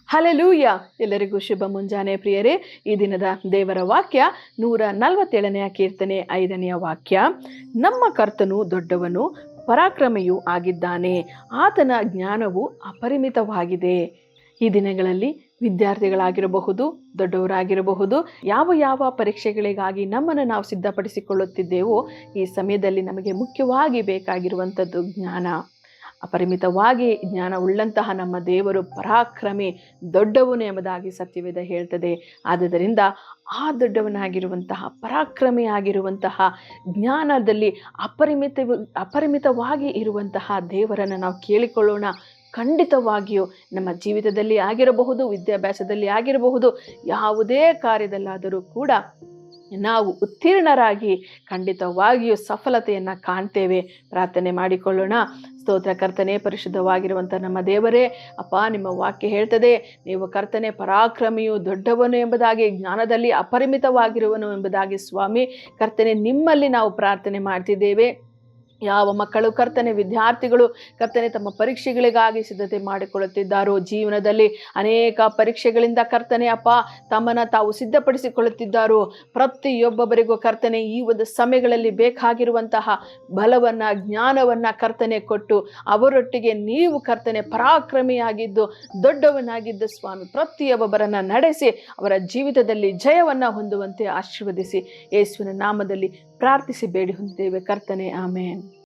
Hallelujah. ಎಲ್ಲರಿಗೂ ಶುಭ ಮುಂಜಾನೆ ಪ್ರಿಯರೇ. ಈ ದಿನದ ದೇವರ ವಾಕ್ಯ 147ನೆಯ ಕೀರ್ತನೆ 5ನೆಯ ವಾಕ್ಯ. ನಮ್ಮ ಕರ್ತನು ದೊಡ್ಡವನು, ಪರಾಕ್ರಮಿಯೂ ಆಗಿದ್ದಾನೆ, ಆತನ ಜ್ಞಾನವು ಅಪರಿಮಿತವಾಗಿದೆ. ಈ ದಿನಗಳಲ್ಲಿ ವಿದ್ಯಾರ್ಥಿಗಳಾಗಿರಬಹುದು, ದೊಡ್ಡವರಾಗಿರಬಹುದು, ಯಾವ ಪರೀಕ್ಷೆಗಳಿಗಾಗಿ ನಮ್ಮನ್ನು ನಾವು ಸಿದ್ಧಪಡಿಸಿಕೊಳ್ಳುತ್ತಿದ್ದೇವೋ ಈ ಸಮಯದಲ್ಲಿ ನಮಗೆ ಮುಖ್ಯವಾಗಿ ಬೇಕಾಗಿರುವಂಥದ್ದು ಜ್ಞಾನ. ಅಪರಿಮಿತವಾಗಿ ಜ್ಞಾನವುಳ್ಳಂತಹ ನಮ್ಮ ದೇವರು ಪರಾಕ್ರಮಿ, ದೊಡ್ಡವನು ಎಂಬುದಾಗಿ ಸತ್ಯವೇದ ಹೇಳ್ತದೆ. ಆದುದರಿಂದ ಆ ದೊಡ್ಡವನಾಗಿರುವಂತಹ, ಪರಾಕ್ರಮಿಯಾಗಿರುವಂತಹ, ಜ್ಞಾನದಲ್ಲಿ ಅಪರಿಮಿತವಾಗಿ ಇರುವಂತಹ ದೇವರನ್ನು ನಾವು ಕೇಳಿಕೊಳ್ಳೋಣ. ಖಂಡಿತವಾಗಿಯೂ ನಮ್ಮ ಜೀವಿತದಲ್ಲಿ ಆಗಿರಬಹುದು, ವಿದ್ಯಾಭ್ಯಾಸದಲ್ಲಿ ಆಗಿರಬಹುದು, ಯಾವುದೇ ಕಾರ್ಯದಲ್ಲಾದರೂ ಕೂಡ ನಾವು ಉತ್ತೀರ್ಣರಾಗಿ ಖಂಡಿತವಾಗಿಯೂ ಸಫಲತೆಯನ್ನು ಕಾಣ್ತೇವೆ. ಪ್ರಾರ್ಥನೆ ಮಾಡಿಕೊಳ್ಳೋಣ. ಸ್ತೋತ್ರ ಕರ್ತನೆ, ಪರಿಶುದ್ಧವಾಗಿರುವಂಥ ನಮ್ಮ ದೇವರೇ, ಅಪ್ಪ, ನಿಮ್ಮ ವಾಕ್ಯ ಹೇಳ್ತದೆ, ನೀವು ಕರ್ತನೆ ಪರಾಕ್ರಮಿಯು, ದೊಡ್ಡವನು ಎಂಬುದಾಗಿ, ಜ್ಞಾನದಲ್ಲಿ ಅಪರಿಮಿತವಾಗಿರುವನು ಎಂಬುದಾಗಿ. ಸ್ವಾಮಿ ಕರ್ತನೆ, ನಿಮ್ಮಲ್ಲಿ ನಾವು ಪ್ರಾರ್ಥನೆ ಮಾಡ್ತಿದ್ದೇವೆ. ಯಾವ ಮಕ್ಕಳು ಕರ್ತನೆ, ವಿದ್ಯಾರ್ಥಿಗಳು ಕರ್ತನೆ ತಮ್ಮ ಪರೀಕ್ಷೆಗಳಿಗಾಗಿ ಸಿದ್ಧತೆ ಮಾಡಿಕೊಳ್ಳುತ್ತಿದ್ದಾರೋ, ಜೀವನದಲ್ಲಿ ಅನೇಕ ಪರೀಕ್ಷೆಗಳಿಂದ ಕರ್ತನೆ ಅಪ್ಪ ತಮ್ಮನ್ನು ತಾವು ಸಿದ್ಧಪಡಿಸಿಕೊಳ್ಳುತ್ತಿದ್ದಾರೋ, ಪ್ರತಿಯೊಬ್ಬೊಬ್ಬರಿಗೂ ಕರ್ತನೆ ಈ ಒಂದು ಸಮಯಗಳಲ್ಲಿ ಬೇಕಾಗಿರುವಂತಹ ಬಲವನ್ನು, ಜ್ಞಾನವನ್ನು ಕರ್ತನೆ ಕೊಟ್ಟು ಅವರೊಟ್ಟಿಗೆ ನೀವು ಕರ್ತನೆ ಪರಾಕ್ರಮಿಯಾಗಿದ್ದು, ದೊಡ್ಡವನಾಗಿದ್ದು ಸ್ವಾಮಿ ಪ್ರತಿಯೊಬ್ಬೊಬ್ಬರನ್ನು ನಡೆಸಿ ಅವರ ಜೀವಿತದಲ್ಲಿ ಜಯವನ್ನು ಹೊಂದುವಂತೆ ಆಶೀರ್ವದಿಸಿ ಯೇಸುವಿನ ನಾಮದಲ್ಲಿ ಪ್ರಾರ್ಥಿಸಿ ಬೇಡಿ ಹೊಂದಿದ್ದೇವೆ ಕರ್ತನೆ. ಆಮೇನ್.